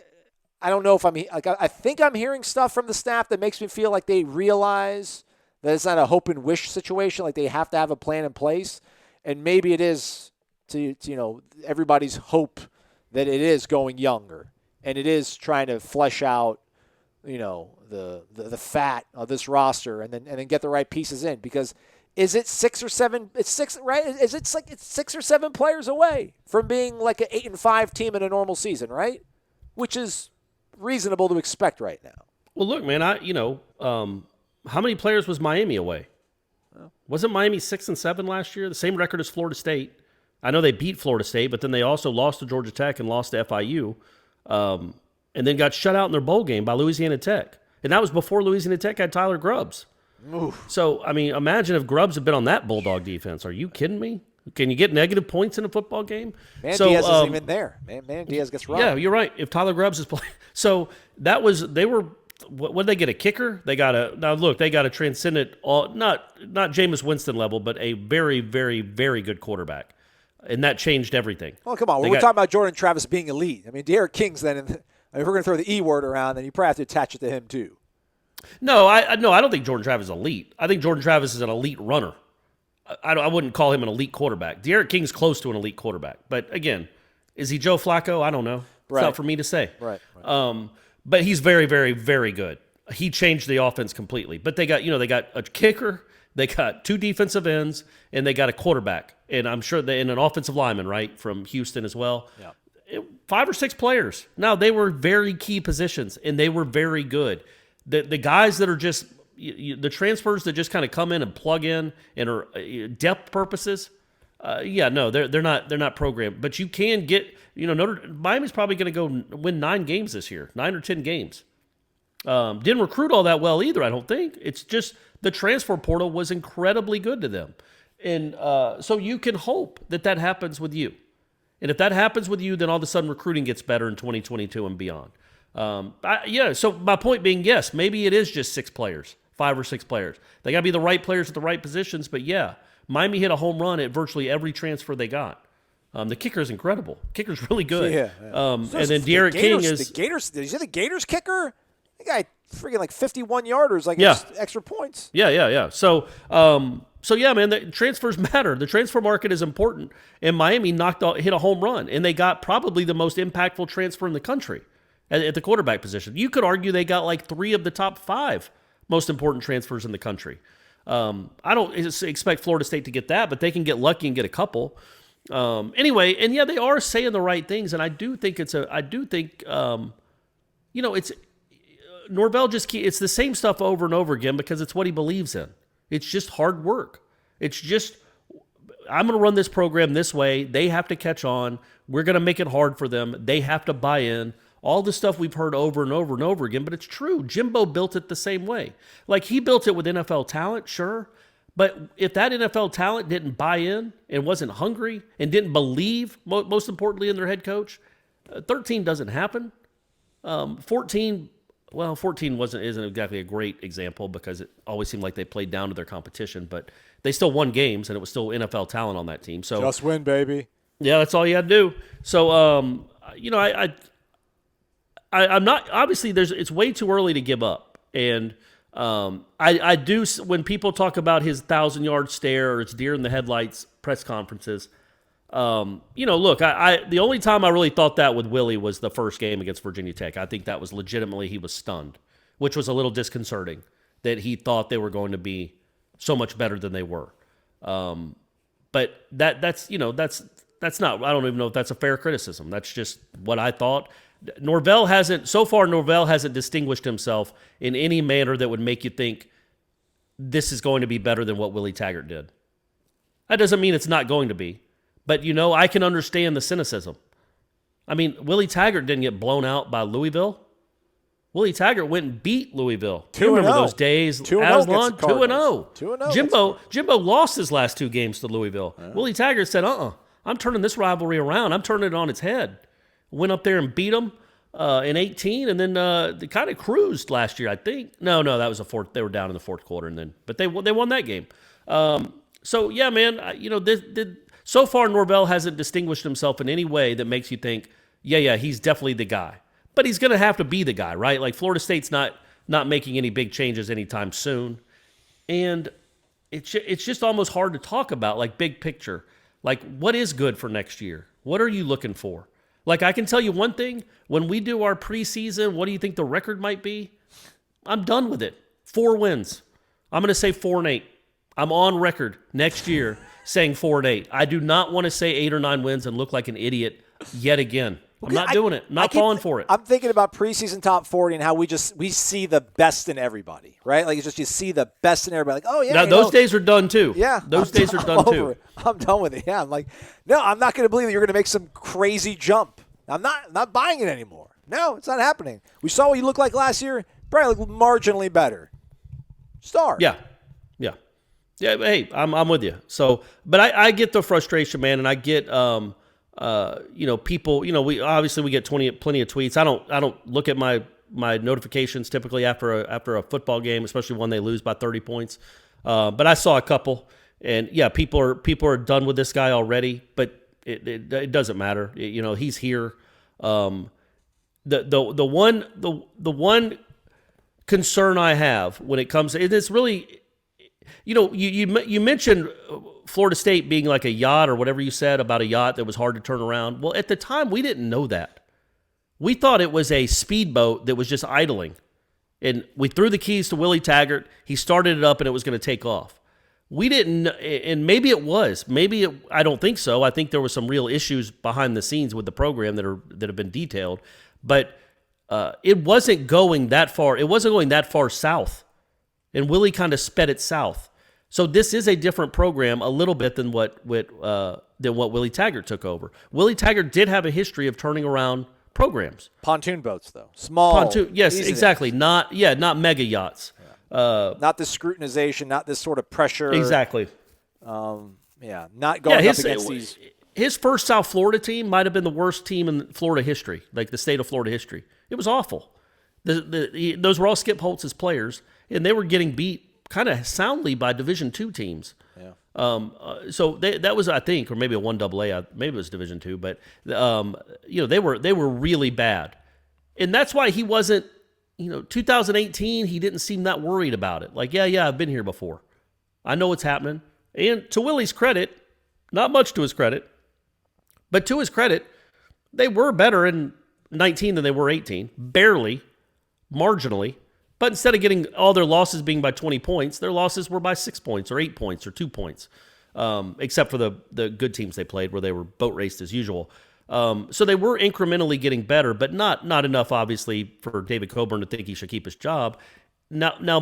I don't know if I think I'm hearing stuff from the staff that makes me feel like they realize that it's not a hope and wish situation. Like they have to have a plan in place, and maybe it is to everybody's hope that it is going younger and it is trying to flesh out the fat of this roster and then get the right pieces in. Because is it 6 or 7? It's 6, right? It's 6 or 7 players away from being like an 8-5 team in a normal season, right? Which is reasonable to expect right now. Well, look, man, how many players was Miami away? Wasn't Miami 6 and 7 last year? The same record as Florida State. I know they beat Florida State, but then they also lost to Georgia Tech and lost to FIU, and then got shut out in their bowl game by Louisiana Tech. And that was before Louisiana Tech had Tyler Grubbs. Oof. So, I mean, imagine if Grubbs had been on that Bulldog defense. Are you kidding me? Can you get negative points in a football game? Diaz isn't even there. Man, Diaz gets run. Yeah, you're right. If Tyler Grubbs is playing. So that was, what did they get, a kicker? They got a transcendent, not Jameis Winston level, but a very, very, very good quarterback. And that changed everything. Well, come on. We're talking about Jordan Travis being elite. I mean, De'Aaron King's then, if we're going to throw the E word around, then you probably have to attach it to him too. No, I don't think Jordan Travis is elite. I think Jordan Travis is an elite runner. I wouldn't call him an elite quarterback. De'Aaron King's close to an elite quarterback. But again, is he Joe Flacco? I don't know. It's not for me to say. Right. But he's very, very, very good. He changed the offense completely. But they got a kicker, they got 2 defensive ends, and they got a quarterback. And I'm sure and an offensive lineman, right, from Houston as well. Yeah. 5 or 6 players. Now, they were very key positions, and they were very good. The guys that are just the transfers that just kind of come in and plug in and are depth purposes, they're not programmed. But you can get, Miami's probably going to go win 9 games this year, 9 or 10 games. Didn't recruit all that well either, I don't think. It's just the transfer portal was incredibly good to them. And so you can hope that happens with you. And if that happens with you, then all of a sudden recruiting gets better in 2022 and beyond. So my point being, yes, maybe it is just 6 players, 5 or 6 players. They got to be the right players at the right positions, but yeah, Miami hit a home run at virtually every transfer they got. The kicker's incredible. Kicker's really good. Yeah. And then De'Aaron King is... The Gators, did you see the Gators kicker? The guy freaking like 51-yarders, extra points. Yeah. So yeah, man, the transfers matter. The transfer market is important, and Miami hit a home run, and they got probably the most impactful transfer in the country at the quarterback position. You could argue they got like 3 of the top 5 most important transfers in the country. I don't expect Florida State to get that, but they can get lucky and get a couple. Anyway, and yeah, they are saying the right things, and I do think it's Norvell it's the same stuff over and over again because it's what he believes in. It's just hard work. It's just, I'm going to run this program this way. They have to catch on. We're going to make it hard for them. They have to buy in. All the stuff we've heard over and over and over again, but it's true. Jimbo built it the same way. Like, he built it with NFL talent, sure, but if that NFL talent didn't buy in and wasn't hungry and didn't believe, most importantly, in their head coach, 13 doesn't happen. 14 isn't exactly a great example because it always seemed like they played down to their competition, but they still won games, and it was still NFL talent on that team. So just win, baby. Yeah, that's all you had to do. So, I'm not, obviously it's way too early to give up. And I do, when people talk about his 1,000-yard stare or it's deer in the headlights press conferences, look, the only time I really thought that with Willie was the first game against Virginia Tech. I think that was legitimately, he was stunned, which was a little disconcerting that he thought they were going to be so much better than they were. But that's not, I don't even know if that's a fair criticism. That's just what I thought. Norvell hasn't distinguished himself in any manner that would make you think this is going to be better than what Willie Taggart did. That doesn't mean it's not going to be. But, I can understand the cynicism. I mean, Willie Taggart didn't get blown out by Louisville. Willie Taggart went and beat Louisville. You remember those days? 2-0. 2-0. Jimbo lost his last 2 games to Louisville. Yeah. Willie Taggart said, I'm turning this rivalry around. I'm turning it on its head. Went up there and beat them in 18, and then they kind of cruised last year, I think. No, that was they were down in the fourth quarter, but they won that game. So yeah, man, so far Norvell hasn't distinguished himself in any way that makes you think, yeah, he's definitely the guy. But he's going to have to be the guy, right? Like, Florida State's not making any big changes anytime soon, and it's just almost hard to talk about, like, big picture. Like, what is good for next year? What are you looking for? Like, I can tell you one thing. When we do our preseason, what do you think the record might be? I'm done with it. 4 wins. I'm going to say 4-8. I'm on record next year saying 4-8. I do not want to say 8 or 9 wins and look like an idiot yet again. I'm not doing it. I'm not falling for it. I'm thinking about preseason top 40 and how we see the best in everybody, right? Like, it's just you see the best in everybody. Like, oh, yeah. Now, those days are done, too. Yeah. Those days are done, too. I'm done with it. Yeah. I'm like, no, I'm not going to believe that you're going to make some crazy jump. I'm not buying it anymore. No, it's not happening. We saw what you looked like last year. Probably look marginally better. Star. Yeah. Hey, I'm with you. So, but I get the frustration, man, and I get people. We obviously get plenty of tweets. I don't look at my notifications typically after a football game, especially when they lose by 30 points. But I saw a couple, and yeah, people are done with this guy already. But it doesn't matter. He's here. The one concern I have when it comes to it's really, you mentioned Florida State being like a yacht or whatever you said about a yacht that was hard to turn around. Well, at the time, we didn't know that. We thought it was a speedboat that was just idling. And we threw the keys to Willie Taggart. He started it up, and it was going to take off. We didn't, and maybe it was. I don't think so. I think there were some real issues behind the scenes with the program that have been detailed, but it wasn't going that far. It wasn't going that far south, and Willie kind of sped it south. So this is a different program a little bit than what Willie Taggart took over. Willie Taggart did have a history of turning around programs. Pontoon boats, though. Small. Pontoon, yes, exactly. Not mega yachts. Not this scrutinization, not this sort of pressure. Exactly. Not going up against these. His first South Florida team might have been the worst team in Florida history, like the state of Florida history. It was awful. Those were all Skip Holtz's players, and they were getting beat kind of soundly by Division II teams. Yeah. So that was, I think, or maybe a 1AA, maybe it was Division II, but they were really bad, and that's why he wasn't. 2018, he didn't seem that worried about it. Like, yeah, I've been here before. I know what's happening. And to Willie's credit, not much to his credit, but to his credit, they were better in 19 than they were 18. Barely, marginally. But instead of getting all their losses being by 20 points, their losses were by 6 points or 8 points or 2 points, except for the good teams they played where they were boat raced as usual. So they were incrementally getting better, but not enough, obviously, for David Coburn to think he should keep his job. Now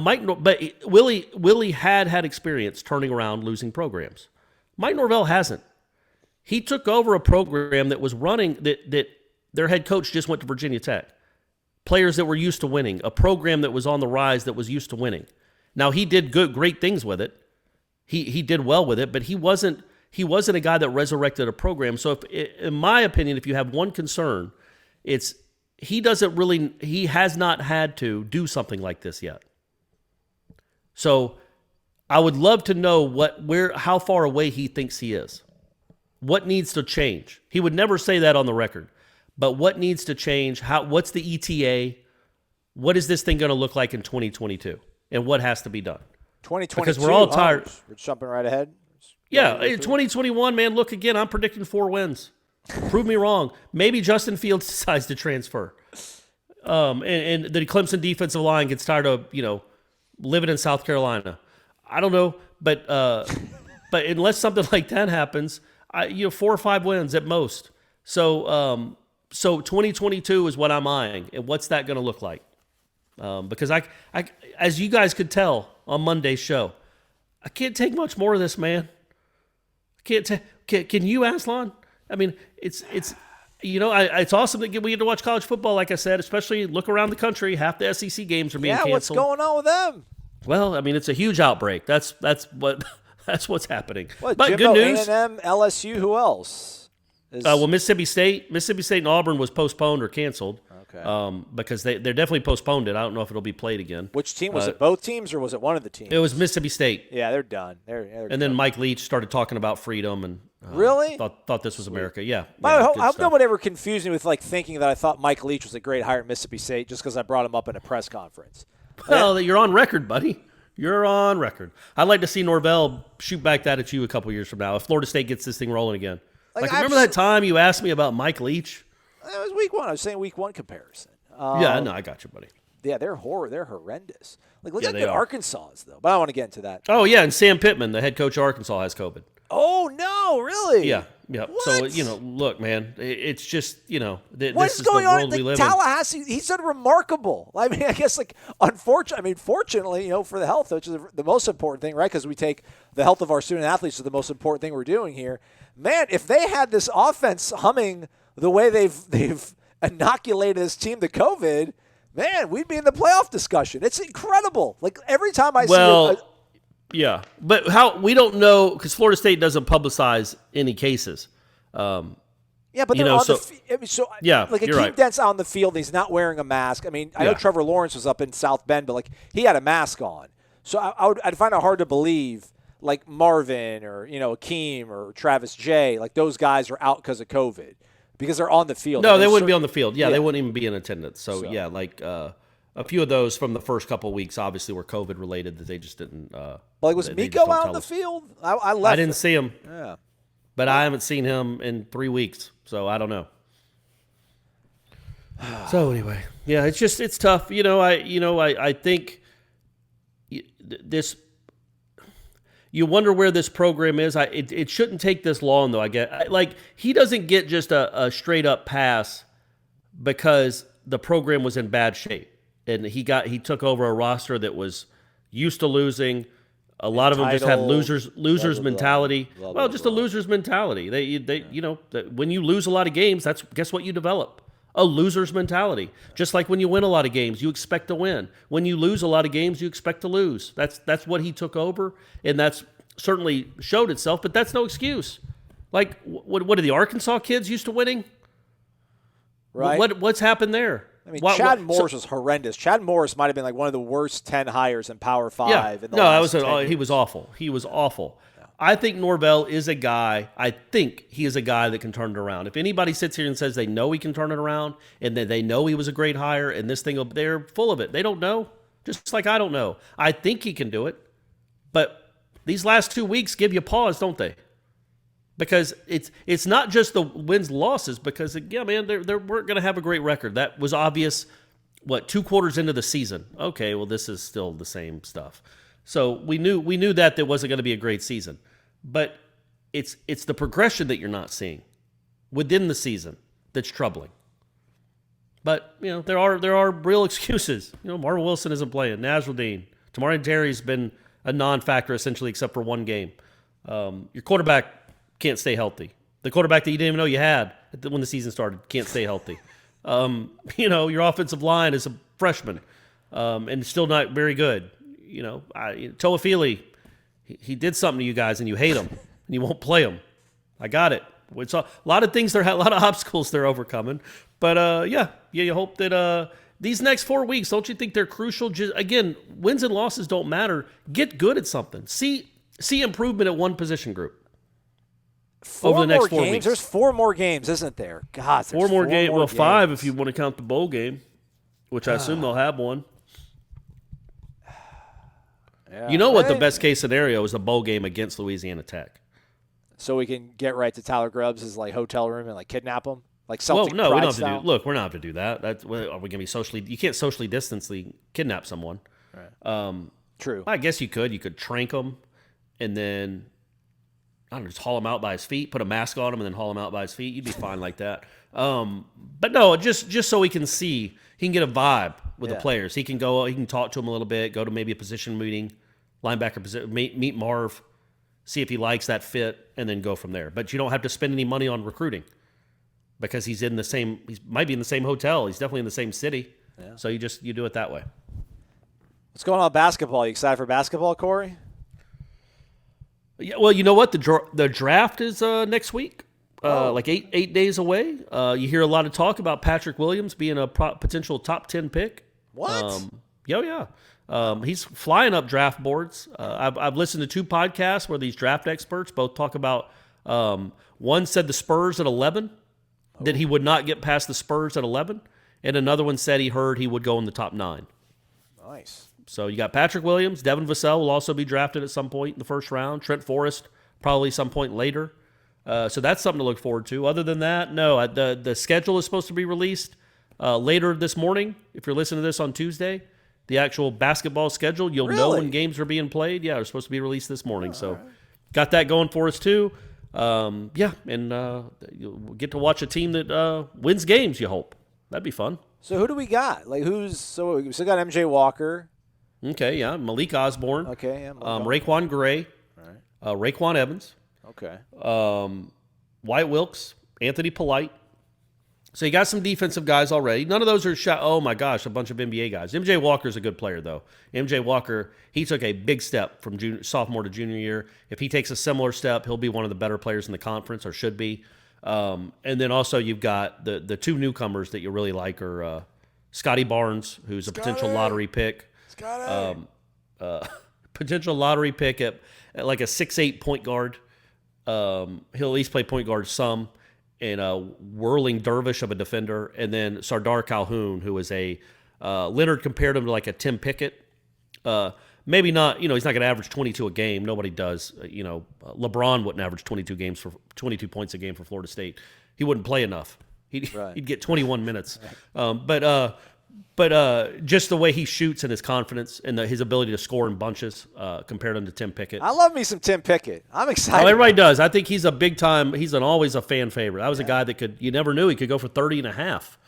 Willie had experience turning around losing programs. Mike Norvell hasn't. He took over a program that was running that their head coach just went to Virginia Tech. Players that were used to winning, a program that was on the rise that was used to winning. Now he did great things with it. He did well with it, but he wasn't a guy that resurrected a program. So, in my opinion, if you have one concern, it's he has not had to do something like this yet. So, I would love to know how far away he thinks he is. What needs to change? He would never say that on the record. But what needs to change? What's the ETA? What is this thing going to look like in 2022? And what has to be done? 2022. Because we're all tired. We're jumping right ahead. Yeah, 2021, man, look again. I'm predicting 4 wins. Prove me wrong. Maybe Justin Fields decides to transfer. And the Clemson defensive line gets tired of, living in South Carolina. I don't know, but unless something like that happens, 4 or 5 wins at most. So 2022 is what I'm eyeing, and what's that going to look like? Because I, as you guys could tell on Monday's show, I can't take much more of this, man. Can you, Aslan? I mean, it's awesome that we get to watch college football. Like I said, especially look around the country. Half the SEC games are being canceled. What's going on with them? Well, I mean, it's a huge outbreak. That's what's happening. What, but Jimbo, good news. A&M, LSU. Who else? Mississippi State and Auburn was postponed or canceled. Okay. Because they definitely postponed it. I don't know if it'll be played again. Which team was it? Both teams, or was it one of the teams? It was Mississippi State. Yeah, they're done. Then Mike Leach started talking about freedom and really thought this was America. Yeah. I hope no one ever confused me with thinking that I thought Mike Leach was a great hire at Mississippi State just because I brought him up in a press conference. Well, you're on record, buddy. You're on record. I'd like to see Norvell shoot back that at you a couple years from now if Florida State gets this thing rolling again. Remember that time you asked me about Mike Leach? It was week 1. I was saying week 1 comparison. Yeah, no, I got you, buddy. Yeah, they're horrendous. Look how good Arkansas is, though. But I don't want to get into that. Oh, yeah, and Sam Pittman, the head coach of Arkansas, has COVID. Oh, no, really? Yeah. What? So, look, man, it's just, What's going on? Tallahassee, he's done remarkable. I mean, I guess, fortunately, for the health, which is the most important thing, right? Because we take the health of our student athletes as the most important thing we're doing here. Man, if they had this offense humming the way they've inoculated this team to COVID, man, we'd be in the playoff discussion. It's incredible. Every time I see yeah, but how we don't know because Florida State doesn't publicize any cases. Yeah, but they're on the field. Yeah, Akeem you're right. Dent's out in the field. He's not wearing a mask. I mean, I know Trevor Lawrence was up in South Bend, but he had a mask on. So I'd find it hard to believe Marvin or Akeem or Travis J. Those guys are out because of COVID because they're on the field. No, they wouldn't be on the field. Yeah, they wouldn't even be in attendance. So. Yeah, a few of those from the first couple of weeks obviously were COVID related that they just didn't. Was Miko out on the field? I left. I didn't see him. Yeah, but I haven't seen him in 3 weeks, so I don't know. So anyway, yeah, it's tough. I think this. you wonder where this program is. It shouldn't take this long, though. He doesn't get just a straight up pass because the program was in bad shape, and he took over a roster that was used to losing. A lot of them just had losers mentality. Well, just a loser's mentality. When you lose a lot of games, guess what you develop? A loser's mentality. Just like when you win a lot of games, you expect to win. When you lose a lot of games, you expect to lose. That's what he took over, and that's certainly showed itself. But that's no excuse. Like, what are the Arkansas kids used to winning? Right. What's happened there? I mean, Chad Morris was horrendous. Chad Morris might have been like one of the worst 10 hires in Power 5. Yeah. In the last 10 years. He was awful. He was awful. Yeah. I think Norvell is a guy. I think he is a guy that can turn it around. If anybody sits here and says they know he can turn it around and that they know he was a great hire and this thing, they're full of it. They don't know. Just like I don't know. I think he can do it. But these last 2 weeks give you pause, don't they? Because it's not just the wins losses. Because they weren't going to have a great record. That was obvious. 2 quarters into the season? Okay, well this is still the same stuff. So we knew that there wasn't going to be a great season. But it's the progression that you're not seeing within the season that's troubling. But there are real excuses. Marvin Wilson isn't playing. Nasruddin, Tamari Terry's been a non-factor essentially, except for one game. Your quarterback can't stay healthy. The quarterback that you didn't even know you had when the season started can't stay healthy. Your offensive line is a freshman and still not very good. Toafili, he did something to you guys and you hate him and you won't play him. I got it. It's a lot of things. There are a lot of obstacles they're overcoming. But you hope that these next 4 weeks, don't you think they're crucial? Again, wins and losses don't matter. Get good at something. See improvement at one position group. Over the next 4 weeks. There's 4 more games, isn't there? God, there's 4 more games. Well, games. 5 if you want to count the bowl game, which I assume they'll have one. Yeah. You know what the best case scenario is? The bowl game against Louisiana Tech. So we can get right to Tyler Grubbs' hotel room and kidnap him? Like Celtic we don't have style? to do. Look, we're not have to do that. Are we going to be socially? You can't socially distantly kidnap someone. Right. True. I guess you could. You could trank him, and then just haul him out by his feet. Put a mask on him, and then haul him out by his feet. You'd be fine like that. But no, just so he can see, he can get a vibe with the players. He can go. He can talk to him a little bit. Go to maybe a position meeting, linebacker position. Meet Marv, see if he likes that fit, and then go from there. But you don't have to spend any money on recruiting. Because he might be in the same hotel. He's definitely in the same city. Yeah. So you do it that way. What's going on with basketball? You excited for basketball, Corey? Yeah. Well, you know what? The draft is next week, like eight days away. You hear a lot of talk about Patrick Williams being a potential top 10 pick. What? Yeah. He's flying up draft boards. I've listened to 2 podcasts where these draft experts both talk about. One said the Spurs at 11. That he would not get past the Spurs at 11, and another one said he heard he would go in the top 9. Nice. So you got Patrick Williams. Devin Vassell will also be drafted at some point in the first round. Trent Forrest probably some point later. So that's something to look forward to. Other than that, no. The schedule is supposed to be released later this morning. If you're listening to this on Tuesday, the actual basketball schedule, you'll know when games are being played. Yeah, they're supposed to be released this morning. Got that going for us too. And you'll get to watch a team that wins games, you hope. That'd be fun. So who do we got? We still got MJ Walker. Okay, yeah. Malik Osborne. Okay, yeah. Raekwon Gray. All right. Raekwon Evans. Okay. Wyatt Wilkes. Anthony Polite. So you got some defensive guys already. None of those are oh my gosh, a bunch of NBA guys. MJ Walker's a good player, though. MJ Walker, he took a big step from sophomore to junior year. If he takes a similar step, he'll be one of the better players in the conference, or should be. And then also you've got the 2 newcomers that you really like are Scotty Barnes, who's a potential lottery pick. Potential lottery pick at like a 6'8" point guard. He'll at least play point guard some. And a whirling dervish of a defender, and then Sardar Calhoun, who is a Leonard compared him to like a Tim Pickett. Maybe not, he's not going to average 22 a game. Nobody does. LeBron wouldn't average 22 points a game for Florida State. He wouldn't play enough. He'd get 21 minutes. But just the way he shoots and his confidence and his ability to score in bunches compared to Tim Pickett. I love me some Tim Pickett. I'm excited. Oh, everybody does. I think he's a big time. He's always a fan favorite. That was a guy that you never knew he could go for 30 and a half.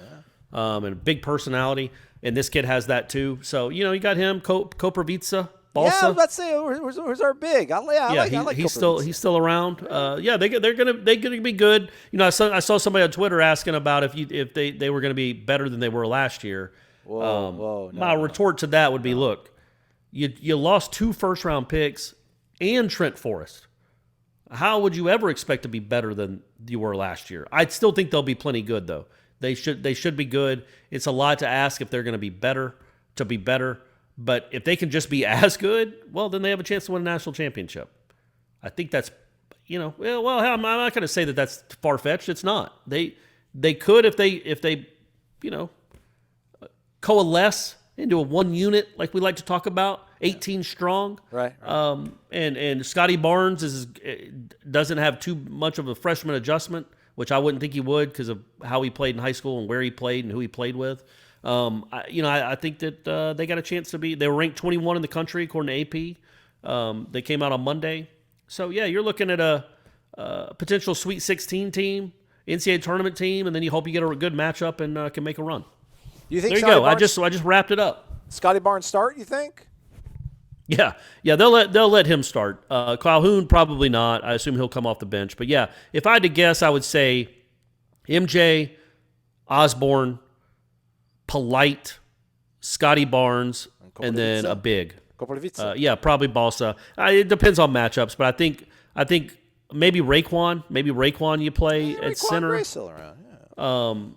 And a big personality. And this kid has that too. So, you got him, Koprivica, Balsa. Yeah, let's say who's our big. I like he's still around. They're gonna be good. I saw somebody on Twitter asking about if they were gonna be better than they were last year. My retort to that would be, look, you lost 2 first-round picks and Trent Forrest. How would you ever expect to be better than you were last year? I still think they'll be plenty good though. They should be good. It's a lot to ask if they're going to be better. But if they can just be as good, well, then they have a chance to win a national championship. I think that's, I'm not going to say that that's far-fetched. It's not. They could if they coalesce into a one unit like we like to talk about, 18 strong. Right. And Scotty Barnes doesn't have too much of a freshman adjustment, which I wouldn't think he would because of how he played in high school and where he played and who he played with. I think that they got a chance to be. They were ranked 21 in the country according to AP. They came out on Monday. So, yeah, you're looking at a potential Sweet 16 team, NCAA tournament team, and then you hope you get a good matchup and can make a run. You think there you Scotty go. Barnes, I just wrapped it up. Scotty Barnes start, you think? Yeah, they'll let him start. Calhoun probably not. I assume he'll come off the bench. But yeah, if I had to guess, I would say MJ, Osborne, Polite, Scotty Barnes, and then a big. Koprivica. Probably Balsa. It depends on matchups, but I think maybe Raekwon. Maybe Raekwon you play at center. Raekwon still around.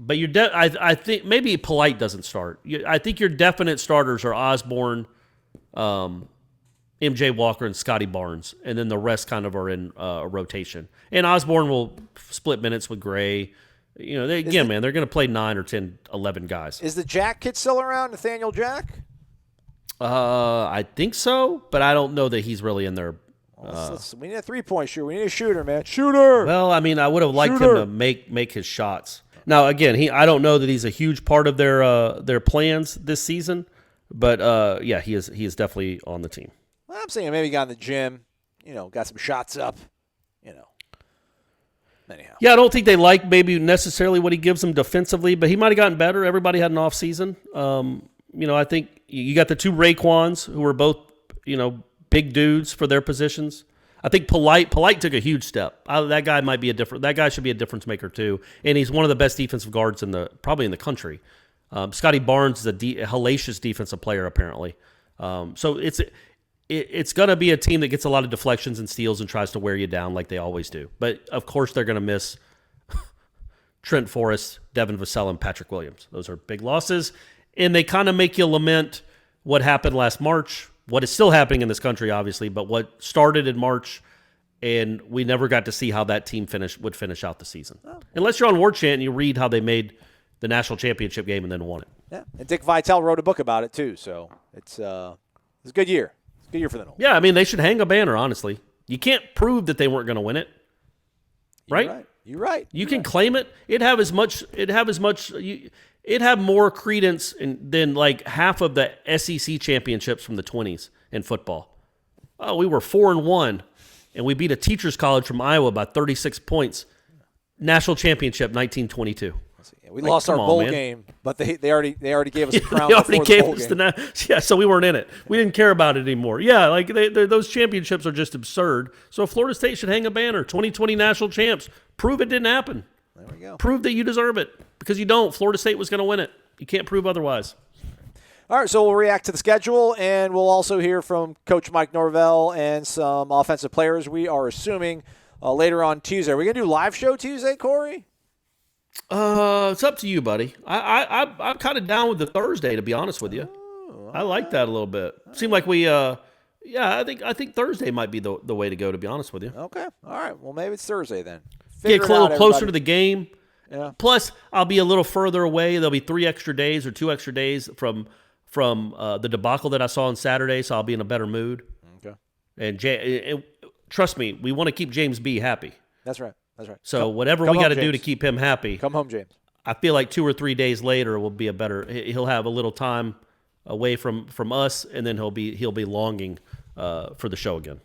But I think maybe Polite doesn't start. I think your definite starters are Osborne, MJ Walker, and Scotty Barnes, and then the rest kind of are in a rotation. And Osborne will split minutes with Gray. They're going to play 9 or 10, 11 guys. Is the Jack kid still around, Nathaniel Jack? I think so, but I don't know that he's really in there. We need a 3-point shooter. We need a shooter, man. Shooter! Well, I mean, I would have liked him to make his shots. Now, again, I don't know that he's a huge part of their plans this season, but he is definitely on the team. Well, I'm saying maybe he got in the gym, got some shots up, Anyhow. Yeah, I don't think they like maybe necessarily what he gives them defensively, but he might have gotten better. Everybody had an off season. I think you got the 2 Raekwons who were both, big dudes for their positions. I think Polite took a huge step. That guy should be a difference maker too, and he's one of the best defensive guards probably in the country. Scotty Barnes is a hellacious defensive player apparently. So it's going to be a team that gets a lot of deflections and steals and tries to wear you down like they always do. But of course they're going to miss Trent Forrest, Devin Vassell, and Patrick Williams. Those are big losses, and they kind of make you lament what happened last March. What is still happening in this country, obviously, but what started in March, and we never got to see how that team would finish out the season. Unless you're on Warchant and you read how they made the national championship game and then won it. Yeah, and Dick Vitale wrote a book about it too, so it's a good year. It's a good year for the Noles. Yeah, I mean, they should hang a banner, honestly. You can't prove that they weren't going to win it, right? You're right. You can claim it. It'd have more credence than like half of the SEC championships from the 20s in football. Oh, we were 4-1, and we beat a teachers college from Iowa by 36 points. National championship, 1922. We lost our bowl game, but they already gave us a crown. They already gave us the so we weren't in it. We didn't care about it anymore. Yeah, like those championships are just absurd. So Florida State should hang a banner. 2020 national champs. Prove it didn't happen. There we go. Prove that you deserve it. Because you don't. Florida State was going to win it. You can't prove otherwise. All right, so we'll react to the schedule, and we'll also hear from Coach Mike Norvell and some offensive players we are assuming later on Tuesday. Are we going to do live show Tuesday, Corey? It's up to you, buddy. I'm kind of down with the Thursday, to be honest with you. I like that a little bit. Seemed like we, I think Thursday might be the way to go, to be honest with you. Okay. All right. Well, maybe it's Thursday then. Get a little closer to the game. Yeah. Plus, I'll be a little further away. There'll be 3 extra days or 2 extra days from the debacle that I saw on Saturday, so I'll be in a better mood. Okay. And trust me, we want to keep James B. happy. That's right. That's right. So whatever we got to do to keep him happy. Come home, James. I feel like 2 or 3 days later will be he'll have a little time away from us, and then he'll be longing for the show again.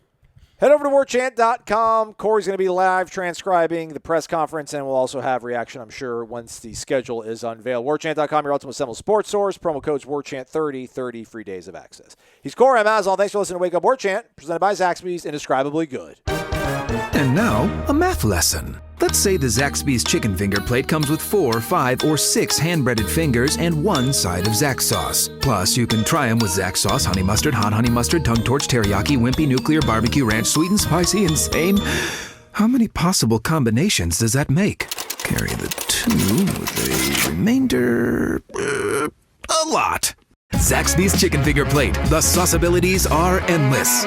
Head over to warchant.com. Corey's going to be live transcribing the press conference, and we'll also have reaction, I'm sure, once the schedule is unveiled. Warchant.com, your ultimate Seminoles sports source. Promo codes WARCHANT30, 30 free days of access. He's Corey. I'm Azal. Thanks for listening to Wake Up Warchant, presented by Zaxby's, indescribably good. And now, a math lesson. Let's say the Zaxby's chicken finger plate comes with 4, 5, or 6 hand-breaded fingers and 1 side of Zax sauce. Plus, you can try them with Zax sauce, honey mustard, hot honey mustard, tongue torch, teriyaki, wimpy, nuclear, barbecue ranch, sweet and spicy, insane. How many possible combinations does that make? Carry the 2 with a remainder... a lot. Zaxby's chicken finger plate. The sauce abilities are endless.